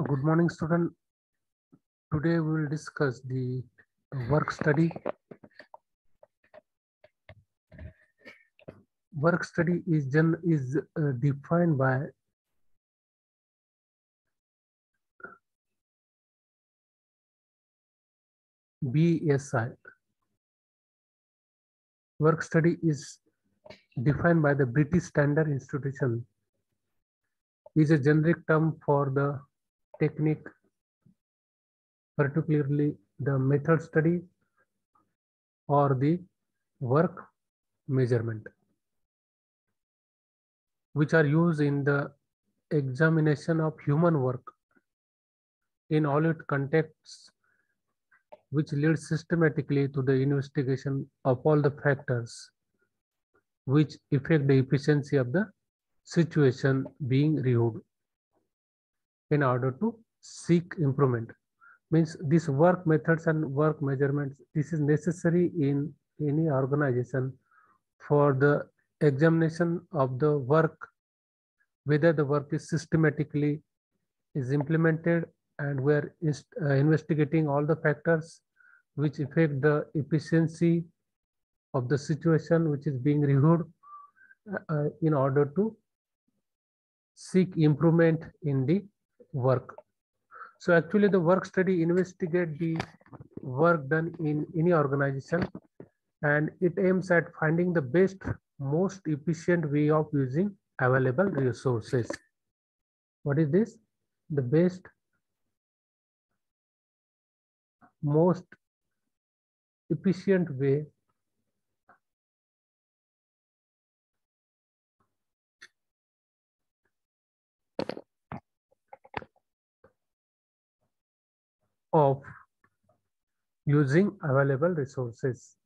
Good morning, student. Today we will discuss the work study. Work study is defined by BSI. Work study is defined by the British Standard Institution. Is a generic term for the technique, particularly the method study or the work measurement, which are used in the examination of human work in all its contexts, which leads systematically to the investigation of all the factors which affect the efficiency of the situation being reviewed in order to seek improvement. Means these work methods and work measurements, this is necessary in any organization for the examination of the work, whether the work is systematically is implemented, and we are investigating all the factors which affect the efficiency of the situation which is being reviewed in order to seek improvement in the work. So actually the work study investigate the work done in any organization, and it aims at finding the best, most efficient way of using available resources. What is this? The best, most efficient way of using available resources.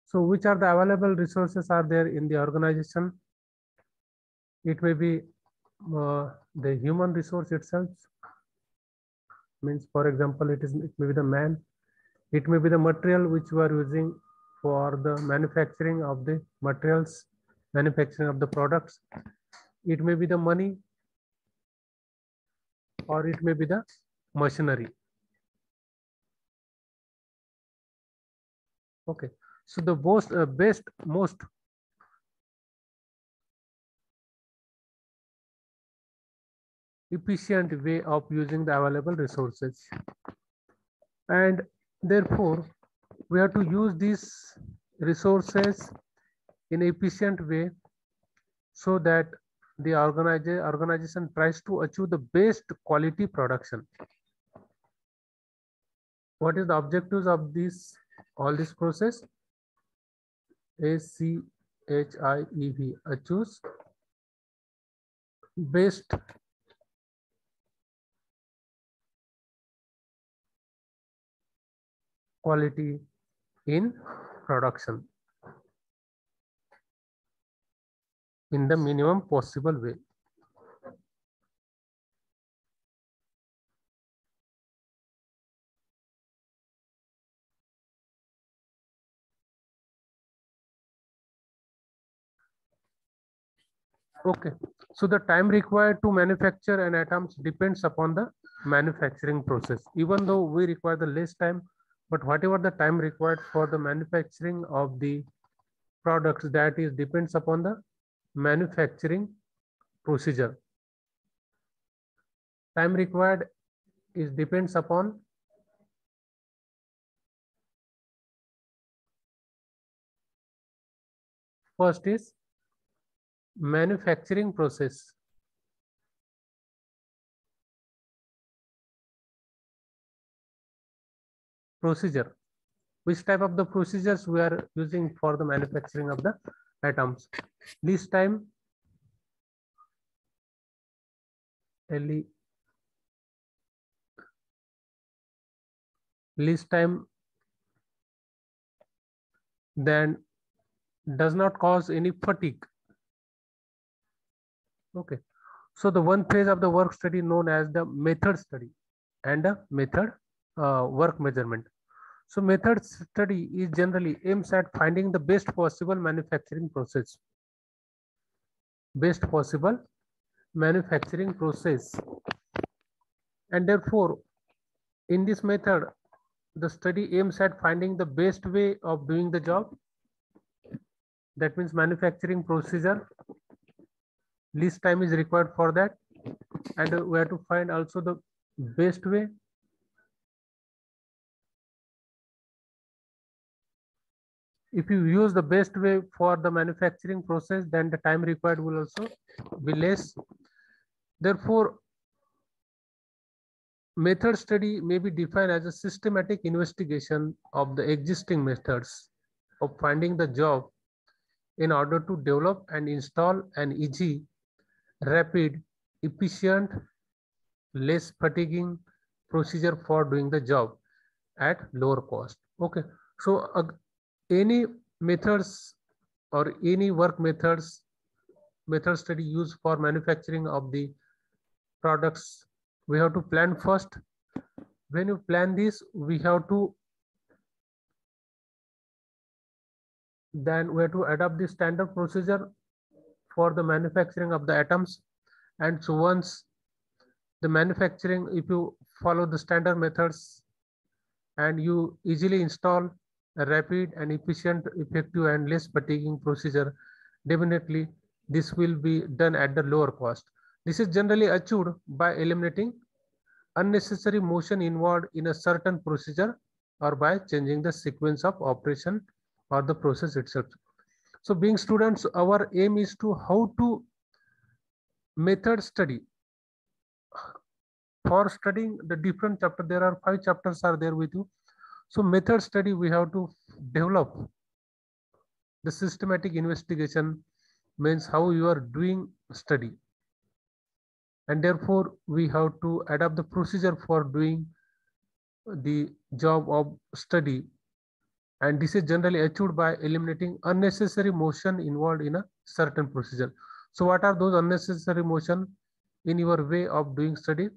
So which are the available resources are there in the organization? It may be the human resource itself. Means, for example, it may be the man. It may be the material which we are using for the manufacturing of the materials, manufacturing of the products. It may be the money, or it may be the machinery. Okay, so the most efficient way of using the available resources, and therefore we have to use these resources in an efficient way so that the organization tries to achieve the best quality production. What is the objectives of all this process? ACHIEV, achieves best quality in production in the minimum possible way. Okay, so the time required to manufacture an atoms depends upon the manufacturing process. Even though we require the less time, but whatever the time required for the manufacturing of the products, that is depends upon the manufacturing procedure. Time required is depends upon first is manufacturing process. Procedure. Which type of the procedures we are using for the manufacturing of the atoms? Least time, LE, least time, then does not cause any fatigue. Okay, So the one phase of the work study known as the method study and the method work measurement. So method study is generally aims at finding the best possible manufacturing process. Best possible manufacturing process. And therefore, in this method, the study aims at finding the best way of doing the job. That means manufacturing procedure. Least time is required for that. And we have to find also the best way. If you use the best way for the manufacturing process, then the time required will also be less. Therefore, method study may be defined as a systematic investigation of the existing methods of finding the job in order to develop and install an easy, rapid, efficient, less fatiguing procedure for doing the job at lower cost. Okay, so any methods or any work methods, method study used for manufacturing of the products, we have to plan first. When you plan this, we have to adopt the standard procedure for the manufacturing of the atoms. And so once the manufacturing, if you follow the standard methods and you easily install a rapid and efficient, effective and less fatiguing procedure, definitely this will be done at the lower cost. This is generally achieved by eliminating unnecessary motion involved in a certain procedure or by changing the sequence of operation or the process itself. So being students, our aim is to how to method study. For studying the different chapter, there are 5 chapters are there with you. So method study, we have to develop the systematic investigation, means how you are doing study. And therefore, we have to adapt the procedure for doing the job of study. And this is generally achieved by eliminating unnecessary motion involved in a certain procedure. So what are those unnecessary motion in your way of doing study?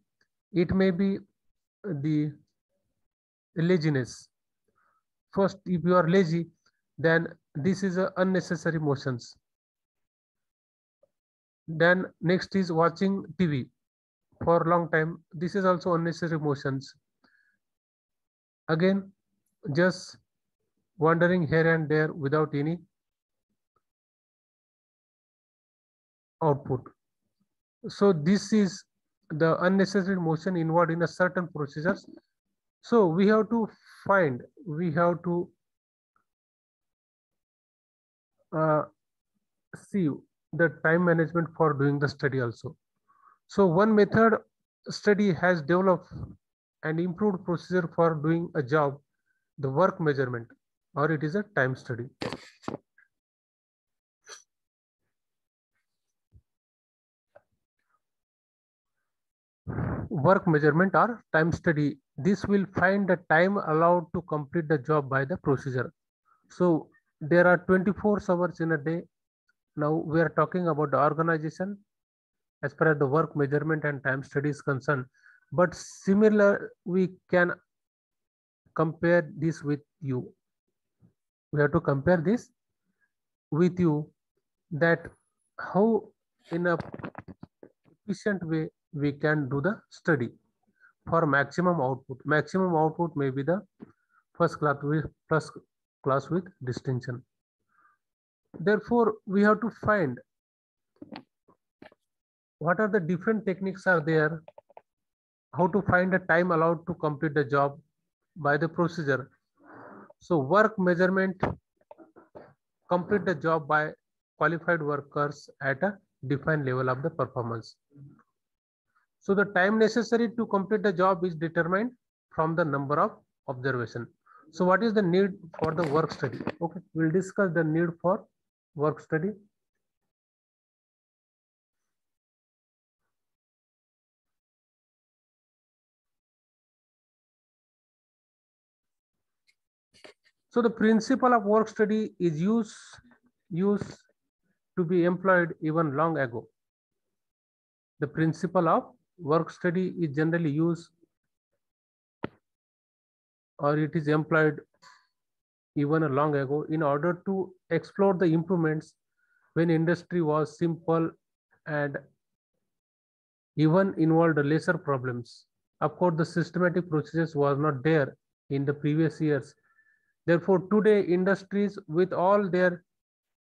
It may be the laziness. First, if you are lazy, then this is a unnecessary motions. Then next is watching TV for a long time. This is also unnecessary motions. Again, just wandering here and there without any output. So this is the unnecessary motion involved in a certain procedures. So we have to find, we have to see the time management for doing the study also. So one method study has developed and improved procedure for doing a job, the work measurement, or it is a time study. Work measurement or time study. This will find the time allowed to complete the job by the procedure. So there are 24 hours in a day. Now we are talking about the organization as far as the work measurement and time study is concerned. But similar, we can compare this with you. We have to compare this with you, that how in a efficient way we can do the study for maximum output. Maximum output may be the first class with distinction. Therefore, we have to find what are the different techniques are there, how to find the time allowed to complete the job by the procedure. So work measurement complete the job by qualified workers at a defined level of the performance. So the time necessary to complete the job is determined from the number of observation. So what is the need for the work study? Okay, we'll discuss the need for work study. So the principle of work study is used to be employed even long ago. The principle of work study is generally used or it is employed even long ago in order to explore the improvements when industry was simple and even involved lesser problems. Of course, the systematic processes was not there in the previous years. Therefore, today industries with all their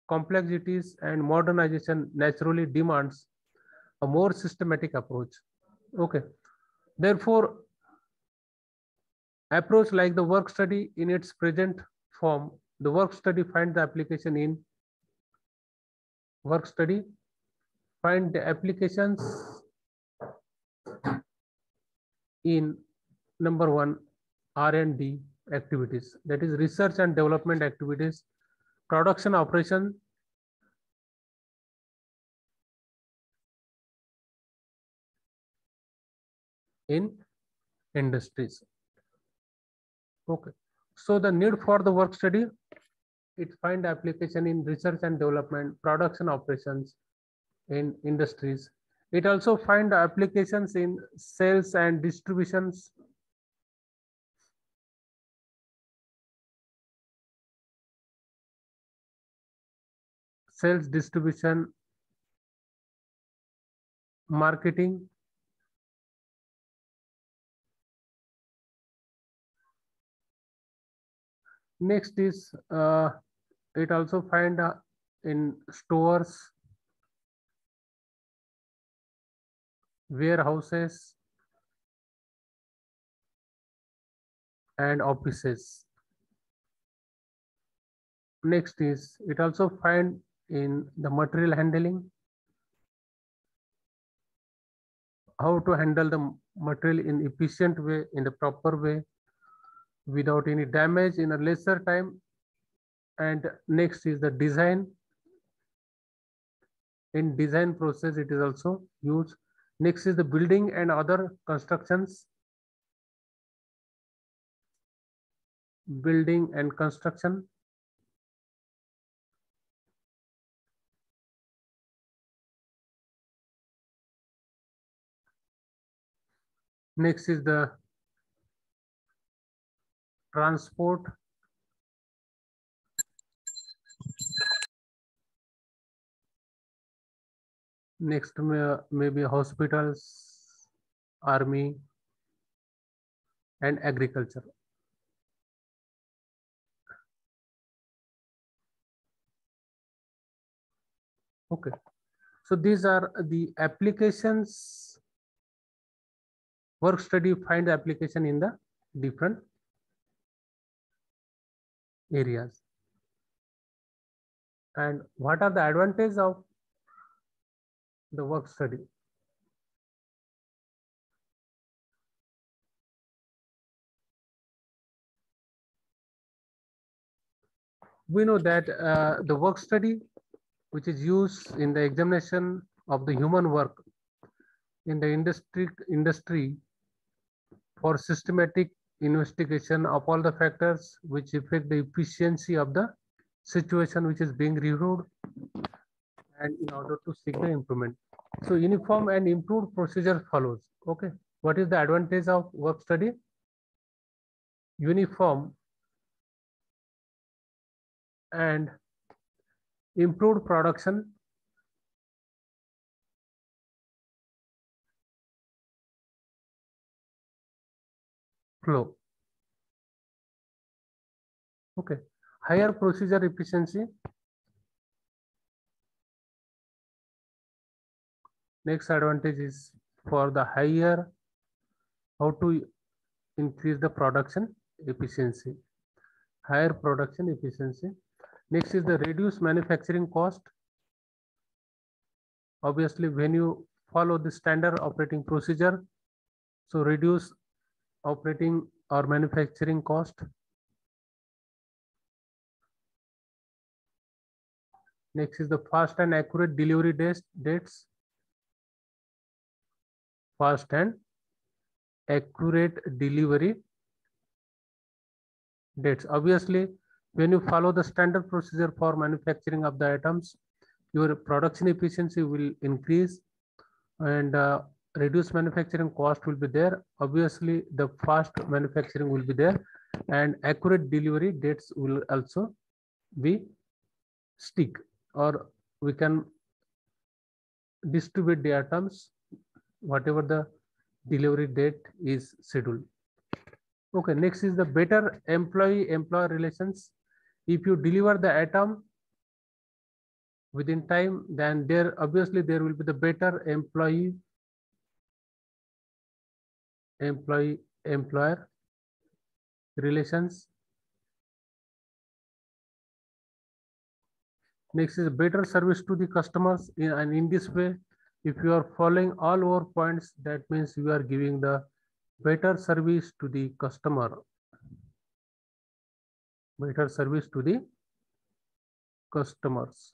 complexities and modernization naturally demands a more systematic approach. Okay. Therefore, approach like the work study in its present form, the work study find the application in work study, find the applications in number one, R&D activities, that is research and development activities, production operation, in industries. Okay, so the need for the work study, it find application in research and development, production operations in industries. It also find applications in sales and distributions, sales distribution, marketing, next is it also find in stores, warehouses and offices. Next is it also find in the material handling, how to handle the material in efficient way, in the proper way, without any damage in a lesser time. And next is the design. In design process it is also used. Next is the building and other constructions, building and construction. Next is the transport. Next maybe hospitals, army and agriculture. Okay, so these are the applications. Work study find application in the different areas. And what are the advantages of the work study? We know that the work study which is used in the examination of the human work in the industry for systematic investigation of all the factors which affect the efficiency of the situation which is being reviewed and in order to seek the improvement. So uniform and improved procedure follows. Okay, what is the advantage of work study? Uniform and improved production flow. Okay, higher procedure efficiency. Next advantage is for the higher, how to increase the production efficiency, higher production efficiency. Next is the reduced manufacturing cost. Obviously, when you follow the standard operating procedure, so reduce operating or manufacturing cost. Next is the fast and accurate delivery dates. Fast and accurate delivery dates. Obviously, when you follow the standard procedure for manufacturing of the items, your production efficiency will increase. and reduced manufacturing cost will be there. Obviously, the fast manufacturing will be there, and accurate delivery dates will also be stick, or we can distribute the items whatever the delivery date is scheduled. Okay, next is the better employee-employer relations. If you deliver the item within time, then there obviously there will be the better employee-employer relations. Next is better service to the customers, and in this way, if you are following all our points, that means you are giving the better service to the customer. Better service to the customers.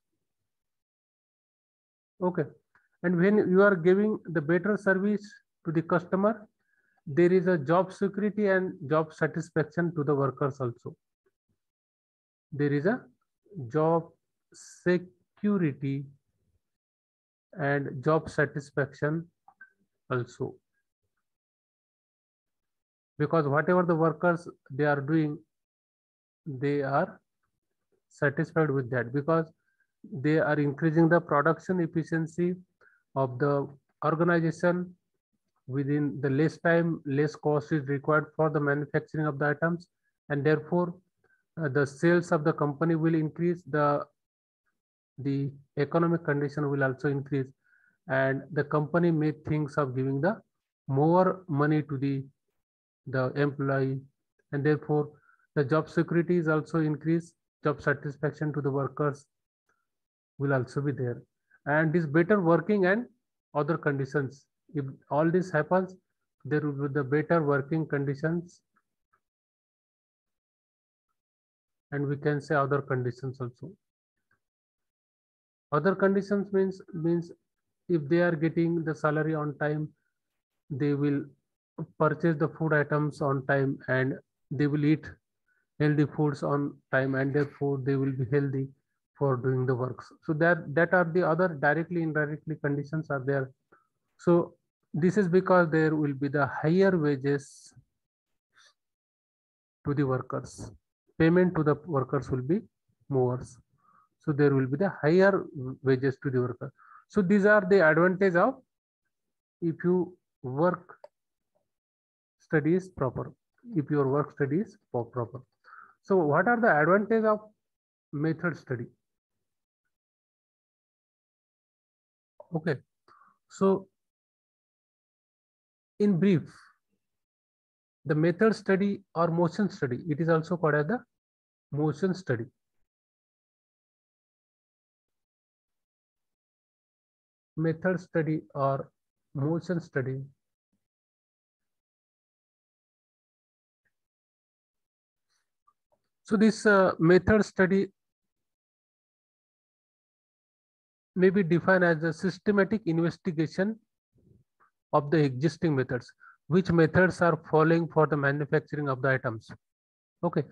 Okay, and when you are giving the better service to the customer, there is a job security and job satisfaction to the workers also. There is a job security and job satisfaction also, because whatever the workers they are doing, they are satisfied with that, because they are increasing the production efficiency of the organization. Within the less time, less cost is required for the manufacturing of the items, and therefore the sales of the company will increase, the economic condition will also increase, and the company may think of giving the more money to the employee, and therefore the job security is also increased, job satisfaction to the workers will also be there, and this better working and other conditions. If all this happens, there will be the better working conditions, and we can say other conditions also. Other conditions means if they are getting the salary on time, they will purchase the food items on time, and they will eat healthy foods on time, and therefore they will be healthy for doing the works. So that are the other directly indirectly conditions are there. So this is because there will be the higher wages to the workers, payment to the workers will be more, so there will be the higher wages to the worker. So these are the advantage of if you work studies proper, if your work studies proper. So what are the advantage of method study? Okay, so in brief, the method study or motion study, it is also called as the motion study. Method study or motion study so this method study may be defined as a systematic investigation of the existing methods, which methods are following for the manufacturing of the items. Okay,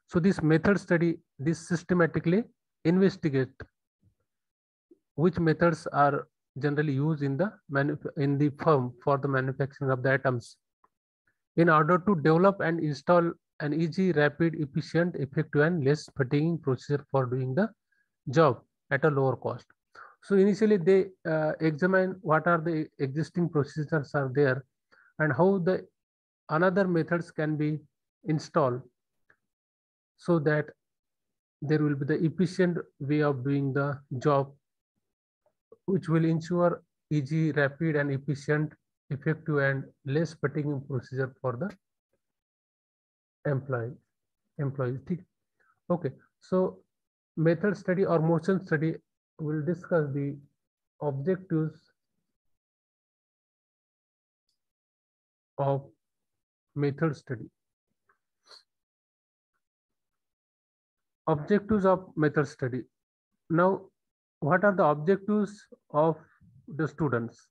so this method study, this systematically investigate which methods are generally used in the firm for the manufacturing of the items, in order to develop and install an easy, rapid, efficient, effective, and less fatiguing procedure for doing the job at a lower cost. So initially they examine what are the existing procedures are there, and how the another methods can be installed, so that there will be the efficient way of doing the job, which will ensure easy, rapid, and efficient, effective, and less fatiguing procedure for the employees. Okay, so method study or motion study will discuss the objectives of method study. Objectives of method study. Now, what are the objectives of the students?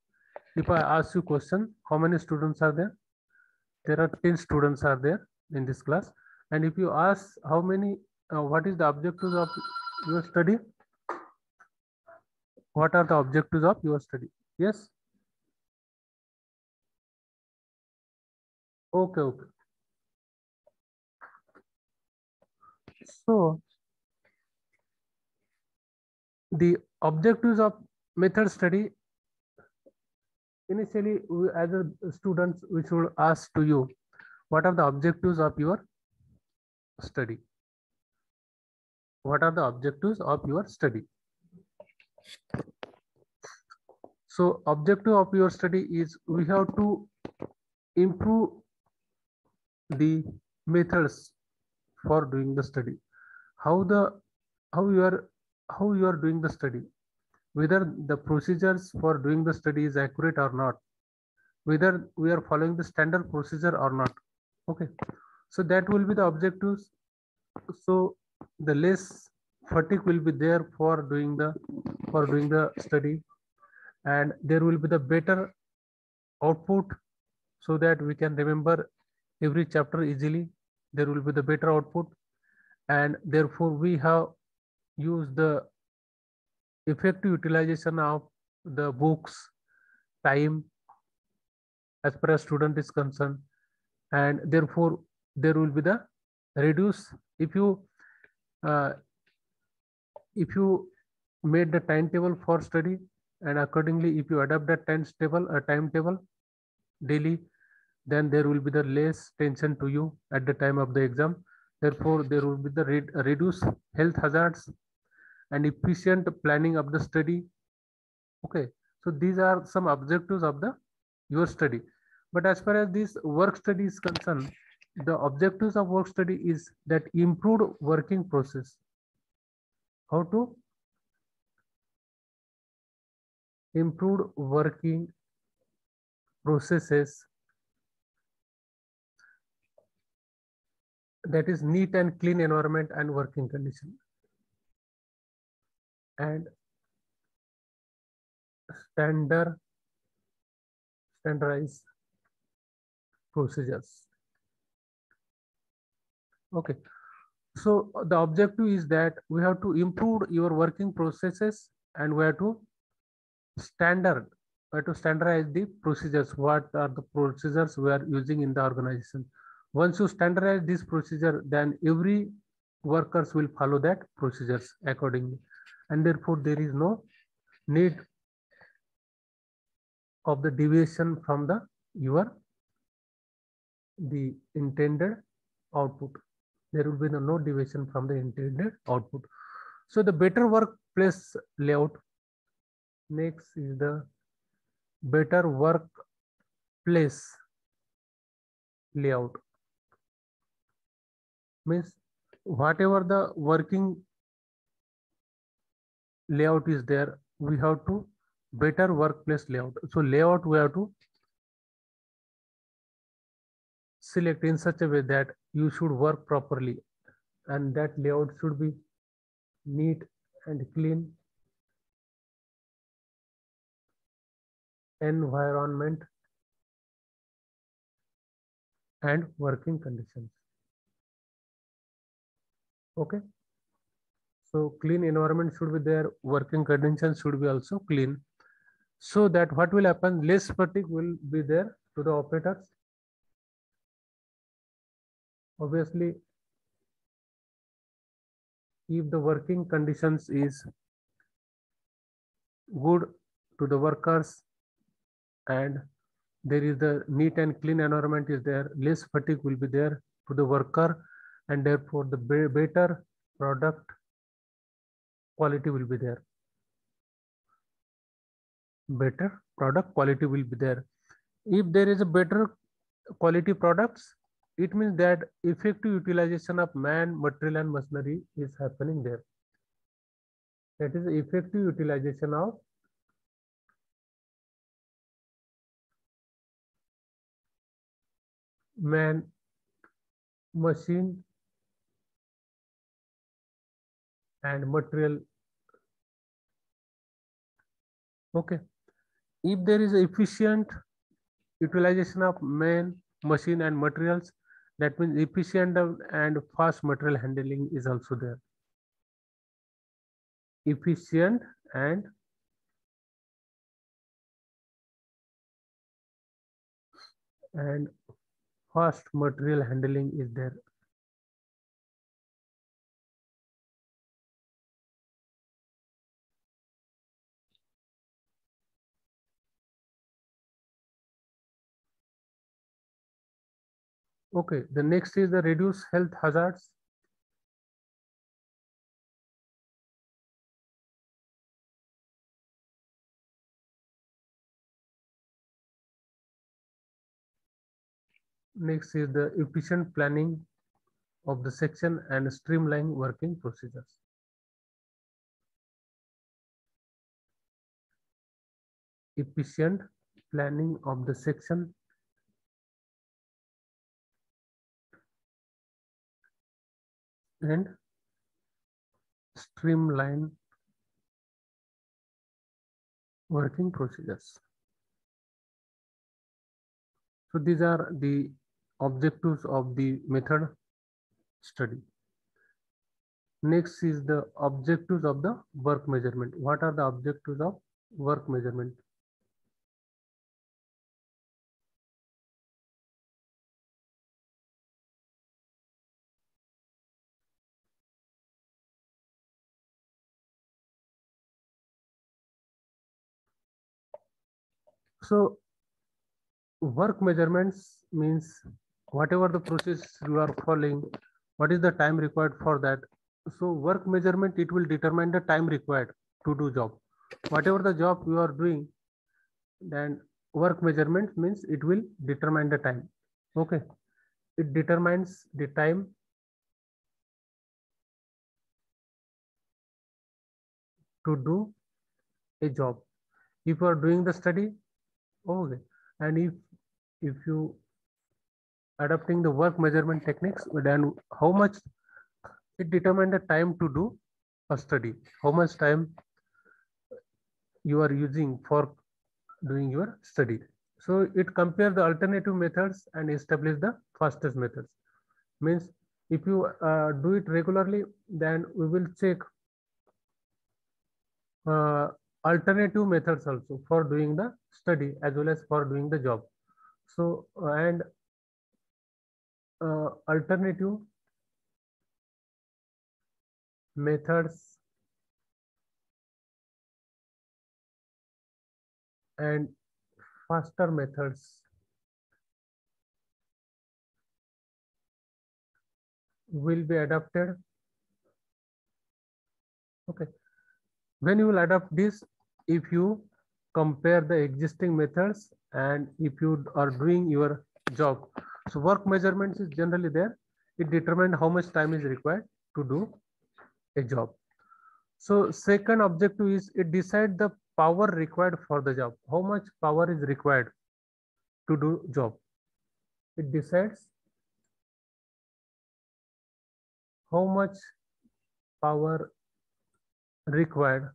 If I ask you question, how many students are there? There are 10 students are there in this class. And if you ask how many, what is the objectives of your study? What are the objectives of your study? Yes? Okay, okay. So the objectives of method study, initially as a students we should ask to you, what are the objectives of your study? What are the objectives of your study? So objective of your study is we have to improve the methods for doing the study. How the how you are how you are doing the study, whether the procedures for doing the study is accurate or not, whether we are following the standard procedure or not. Okay, so that will be the objectives. So the less fatigue will be there for doing the study, and there will be the better output, so that we can remember every chapter easily. There will be the better output, and therefore we have used the effective utilization of the books time as per a student is concerned, and therefore there will be the reduce. Uh, if you made the timetable for study, and accordingly if you adapt that timetable daily, then there will be the less tension to you at the time of the exam. Therefore there will be the reduce health hazards and efficient planning of the study. Okay, so these are some objectives of the your study. But as far as this work study is concerned, the objectives of work study is that improved working process. How to improve working processes, that is neat and clean environment and working condition, and standardized procedures. Okay, so the objective is that we have to improve your working processes, and we have to standardize the procedures. What are the procedures we are using in the organization? Once you standardize this procedure, then every workers will follow that procedures accordingly, and therefore there is no need of the deviation from the intended output. There will be no deviation from the intended output. So the better workplace layout. Next is the better workplace layout. Means whatever the working layout is there, we have to better workplace layout. So layout we have to select in such a way that you should work properly, and that layout should be neat and clean environment and working conditions. Okay, so clean environment should be there, working conditions should be also clean, so that what will happen, less fatigue will be there to the operators. Obviously, if the working conditions is good to the workers, and there is the neat and clean environment is there, less fatigue will be there to the worker, and therefore the better product quality will be there. Better product quality will be there. If there is a better quality products, it means that effective utilization of man, material and machinery is happening there. That is effective utilization of man, machine and material. Okay, if there is efficient utilization of man, machine and materials, that means efficient and fast material handling is also there. Efficient and fast material handling is there. Okay, the next is the reduce health hazards. Next is the efficient planning of the section and streamline working procedures. Efficient planning of the section and streamline working procedures. So these are the objectives of the method study. Next is the objectives of the work measurement. What are the objectives of work measurement? So work measurements means whatever the process you are following, what is the time required for that. So work measurement, it will determine the time required to do job. Whatever the job you are doing, then work measurement means it will determine the time. Okay, it determines the time to do a job. If you are doing the study, okay, and if you adopting the work measurement techniques, then how much it determines the time to do a study, how much time you are using for doing your study. So it compares the alternative methods and establish the fastest methods. Means if you do it regularly, then we will check alternative methods also for doing the study as well as for doing the job. So and alternative methods and faster methods will be adapted. Okay, when you will adapt this, if you compare the existing methods and if you are doing your job, so work measurements is generally there. It determines how much time is required to do a job. So second objective is it decide the power required for the job. How much power is required to do job? It decides how much power required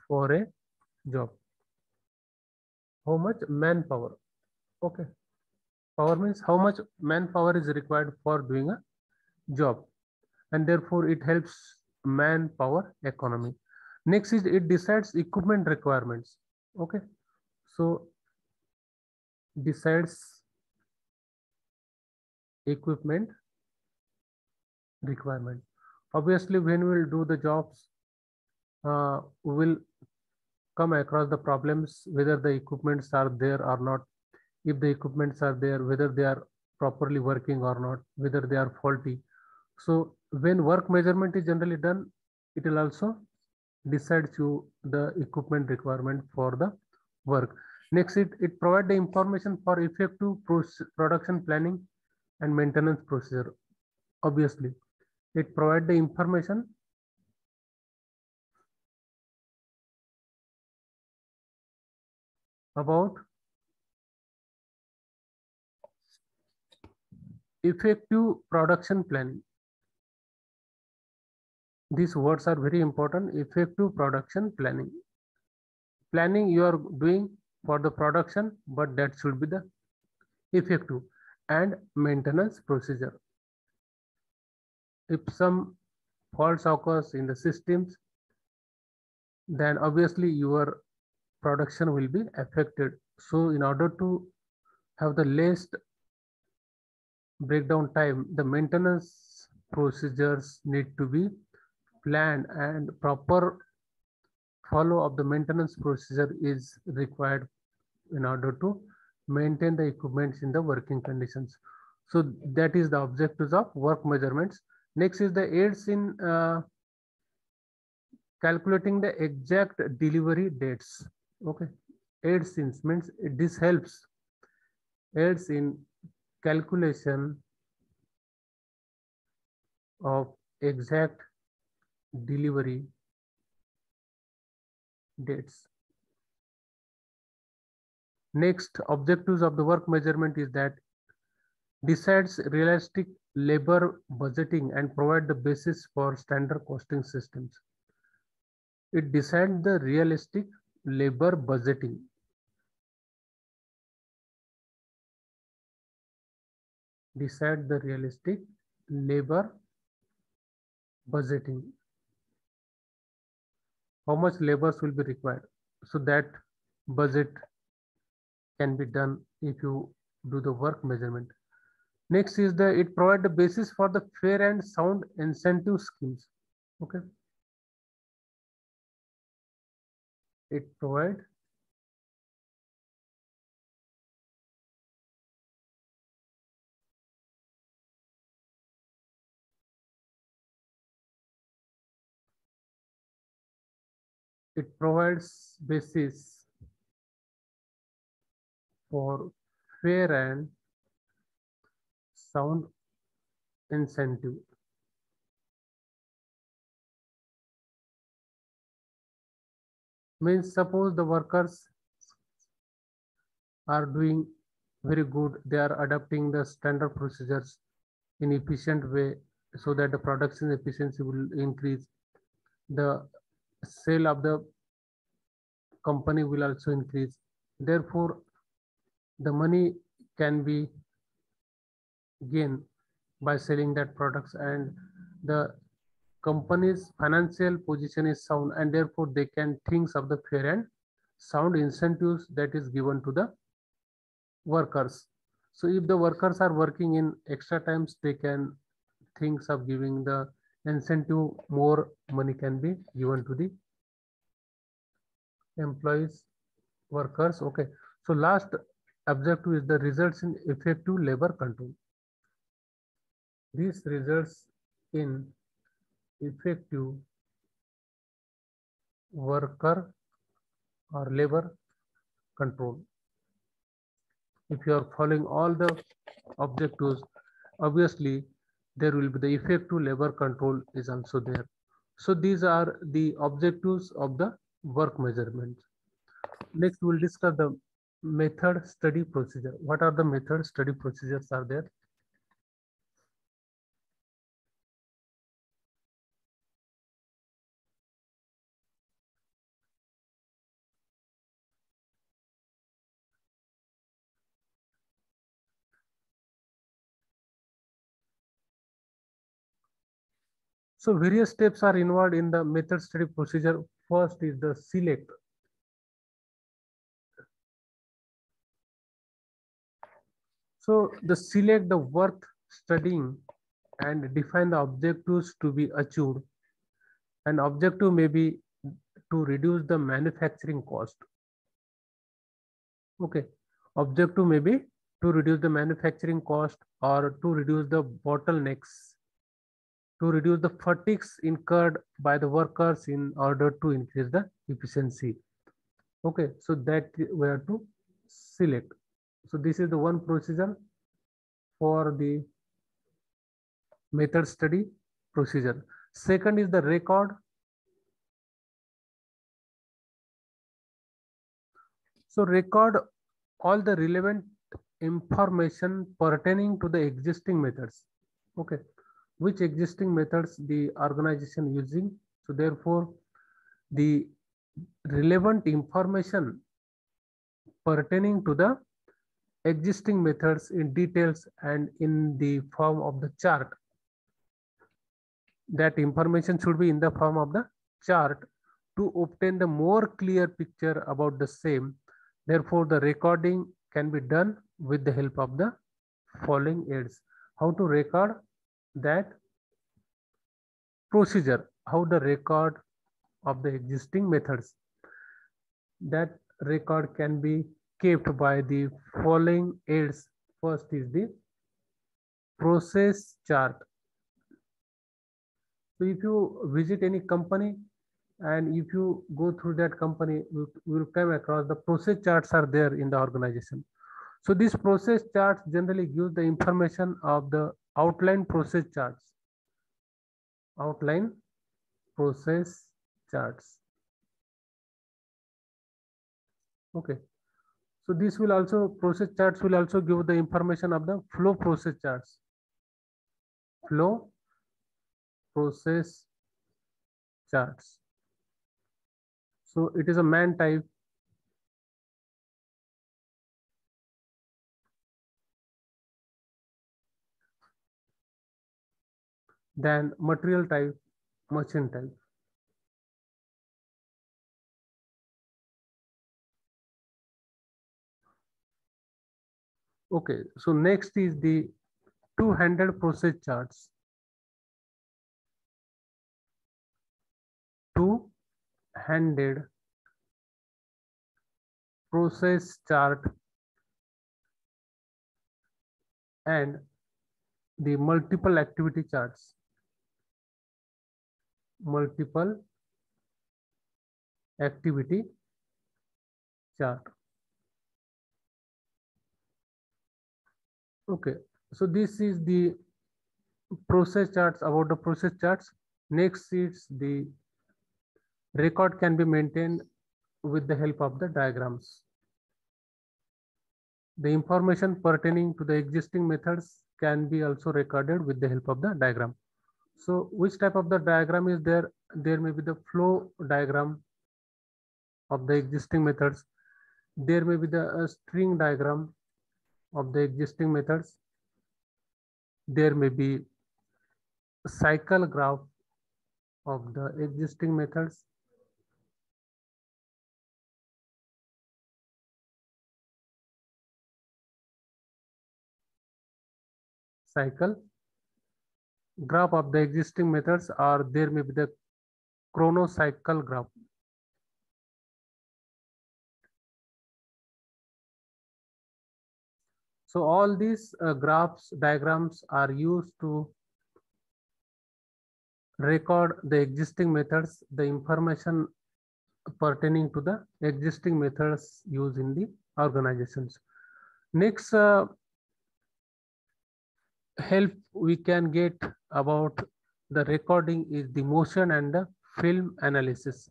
for a job. How much manpower? Okay. Power means how much manpower is required for doing a job, and therefore it helps manpower economy. Next is it decides equipment requirements. Okay, so decides equipment requirement. Obviously, when we will do the jobs, we will come across the problems whether the equipments are there or not. If the equipments are there, whether they are properly working or not, whether they are faulty. So when work measurement is generally done, it will also decide you the equipment requirement for the work. Next, it provides the information for effective production planning and maintenance procedure. Obviously, it provides the information about effective production planning. These words are very important. Effective production planning. Planning you are doing for the production, but that should be the effective, and maintenance procedure. If some faults occurs in the systems, then obviously your production will be affected. So in order to have the least breakdown time, the maintenance procedures need to be planned, and proper follow of the maintenance procedure is required in order to maintain the equipments in the working conditions. So that is the objectives of work measurements. Next is the aids in calculating the exact delivery dates. Okay, aids in means this helps aids in calculation of exact delivery dates. Next objectives of the work measurement is that decides realistic labor budgeting and provide the basis for standard costing systems. It decides the realistic labor budgeting. Decide the realistic labor budgeting. How much labors will be required? So that budget can be done if you do the work measurement. Next is it provides the basis for the fair and sound incentive schemes. Okay. It provides basis for fair and sound incentive. Means suppose the workers are doing very good, they are adopting the standard procedures in efficient way so that the production efficiency will increase, the sale of the company will also increase, therefore the money can be gained by selling that products, and the company's financial position is sound, and therefore they can think of the fair and sound incentives that is given to the workers. So if the workers are working in extra times, they can think of giving the incentive, more money can be given to the employees, workers. Okay. So last objective is the results in effective labor control. This results in effective worker or labor control. If you are following all the objectives, obviously there will be the effective labor control is also there. So these are the objectives of the work measurement. Next, we'll discuss the method study procedure. What are the method study procedures are there? So various steps are involved in the method study procedure. First is the select. So the select the worth studying and define the objectives to be achieved. An objective may be to reduce the manufacturing cost. Okay. Objective may be to reduce the manufacturing cost or to reduce the bottlenecks, to reduce the fatigues incurred by the workers in order to increase the efficiency. Okay, so that we have to select. So this is the one procedure for the method study procedure. Second is the record. So record all the relevant information pertaining to the existing methods. Okay, which existing methods the organization using. So therefore, the relevant information pertaining to the existing methods in details and in the form of the chart. That information should be in the form of the chart to obtain the more clear picture about the same. Therefore, the recording can be done with the help of the following aids. How to record that procedure, how the record of the existing methods. That record can be kept by the following aids. First is the process chart. So if you visit any company and if you go through that company, you will come across the process charts are there in the organization. So these process charts generally give the information of the outline process charts. Outline process charts. Okay. So this will also, process charts will also give the information of the flow process charts. Flow process charts. So it is a man type. Then material type, machine type. Okay, so next is the two-handed process charts. Two-handed process chart and the multiple activity charts. Multiple activity chart. Okay, so this is the process charts, about the process charts. Next is the record can be maintained with the help of the diagrams. The information pertaining to the existing methods can be also recorded with the help of the diagram. So which type of the diagram is there? There may be the flow diagram of the existing methods. There may be the string diagram of the existing methods. There may be a cycle graph of the existing methods. Cycle graph of the existing methods, or there may be the chronocycle graph. So all these graphs, diagrams are used to record the existing methods, the information pertaining to the existing methods used in the organizations. Next help we can get about the recording is the motion and the film analysis.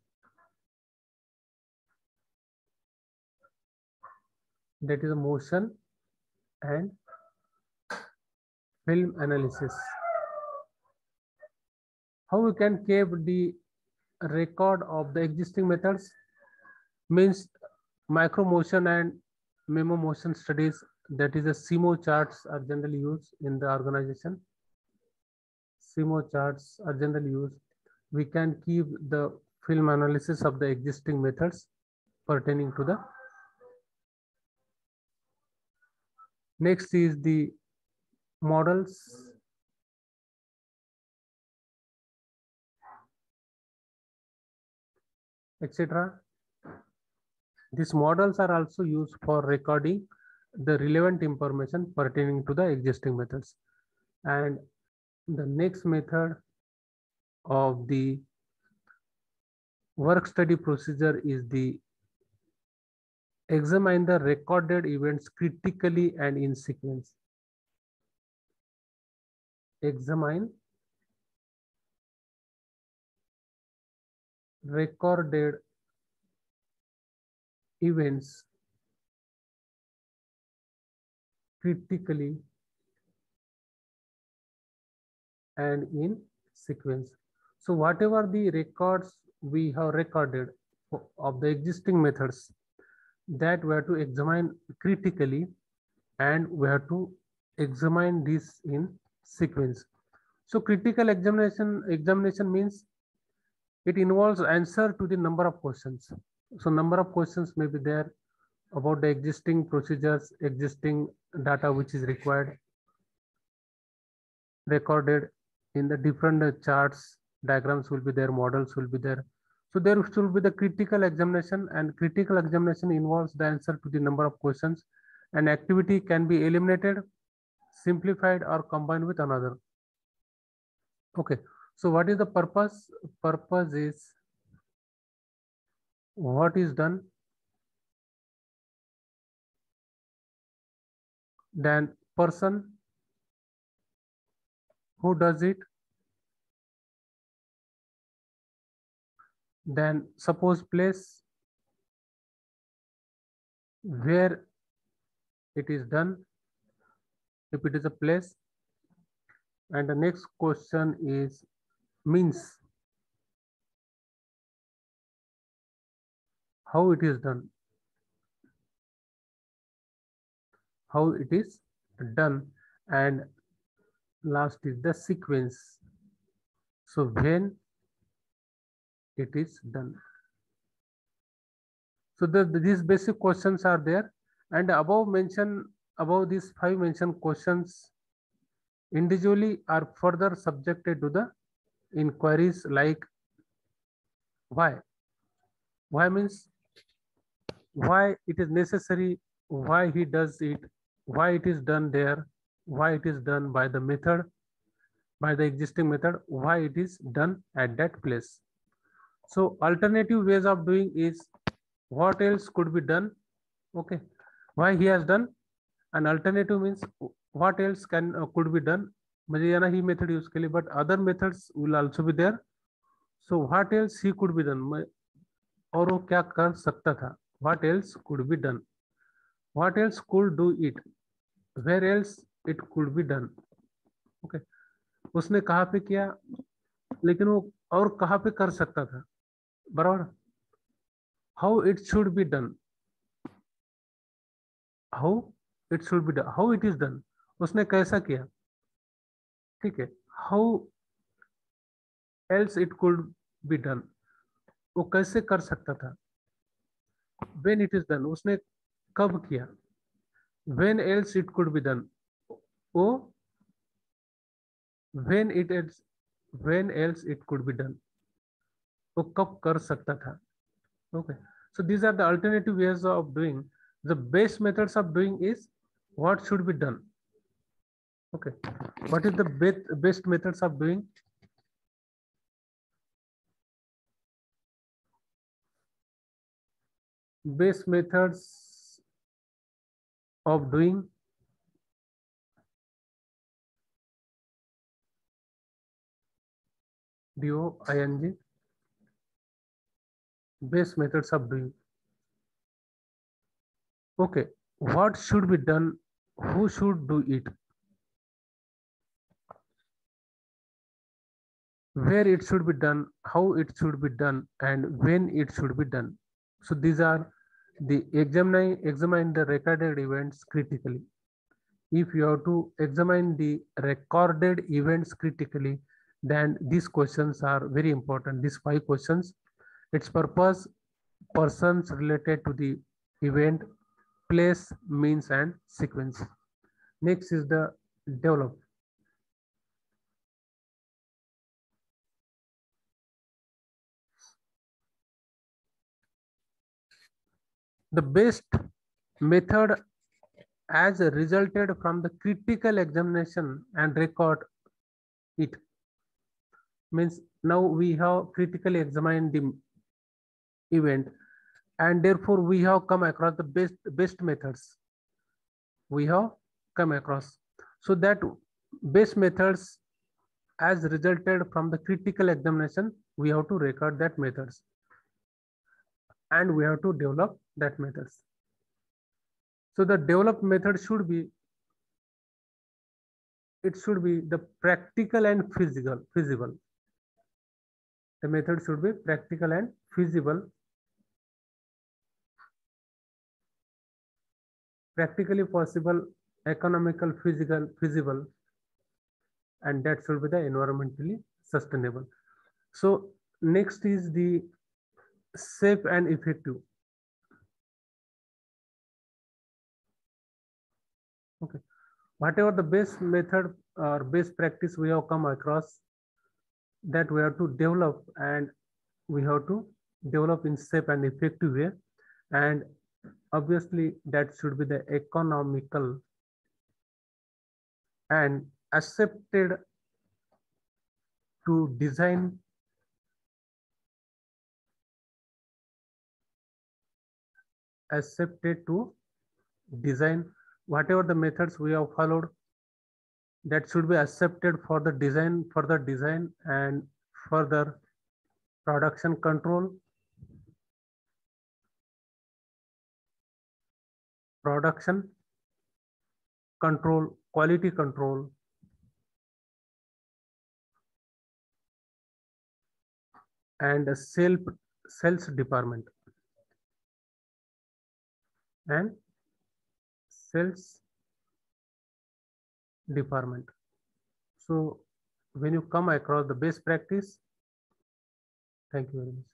That is a motion and film analysis. How we can keep the record of the existing methods? Means micro motion and memo motion studies, that is the CMO charts are generally used in the organization. CMO charts are generally used. We can keep the film analysis of the existing methods pertaining to the. Next is the models. Etc. These models are also used for recording the relevant information pertaining to the existing methods. And the next method of the work study procedure is the examine the recorded events critically and in sequence. Examine recorded events critically and in sequence. So whatever the records we have recorded of the existing methods, that we have to examine critically and we have to examine this in sequence. So critical examination means it involves answer to the number of questions. So number of questions may be there, about the existing procedures, existing data which is required, recorded in the different charts, diagrams will be there, models will be there. So there should be the critical examination, and critical examination involves the answer to the number of questions. An activity can be eliminated, simplified, or combined with another. Okay, so what is the purpose? Purpose is what is done, then person who does it, then suppose place where it is done, if it is a place, and the next question is means, how it is done, how it is done, and last is the sequence. So when it is done. So these basic questions are there, and above these 5 mentioned questions individually are further subjected to the inquiries like why. Why means why it is necessary, why he does it, why it is done there, why it is done by the method, by the existing method, why it is done at that place. So alternative ways of doing is what else could be done. Okay, why he has done, and alternative means what else could be done. मुझे यहाँ ही method use के लिए, but other methods will also be there. So what else he could be done, और वो क्या कर सकता था, what else could be done, what else could do it, where else it could be done. Okay, उसने कहाँ पे किया, लेकिन वो और कहाँ पे कर सकता था, बराबर. How it should be done, how it should be done, how it is done, उसने कैसा किया, ठीक है. How else it could be done, वो कैसे कर सकता था. When it is done, उसने कब किया. When else it could be done, वो when else it could be done, वो कब कर सकता था. Okay, so these are the alternative ways of doing. The best methods of doing is what should be done. Okay, what is the best methods of doing? Best methods of doing, DOING, best methods of doing. Okay, what should be done, who should do it, where it should be done, how it should be done, and when it should be done. So these are the examine the recorded events critically. If you have to examine the recorded events critically, then these questions are very important. These 5 questions, its purpose, persons related to the event, place, means, and sequence. Next is the develop. The best method as resulted from the critical examination and record it. Means now we have critically examined the event, and therefore we have come across the best methods we have come across. So that best methods as resulted from the critical examination, we have to record that methods, and we have to develop that methods. So the developed method should be, it should be the practical and feasible. The method should be practical and feasible, practically possible, economical, feasible, and that should be the environmentally sustainable. So next is the safe and effective. whatever the best method or best practice we have come across, that we have to develop, and we have to develop in safe and effective way, and obviously that should be the economical and accepted to design whatever the methods we have followed, that should be accepted for the further design and further production control, quality control, and sales department and sales department. So when you come across the best practice, thank you very much.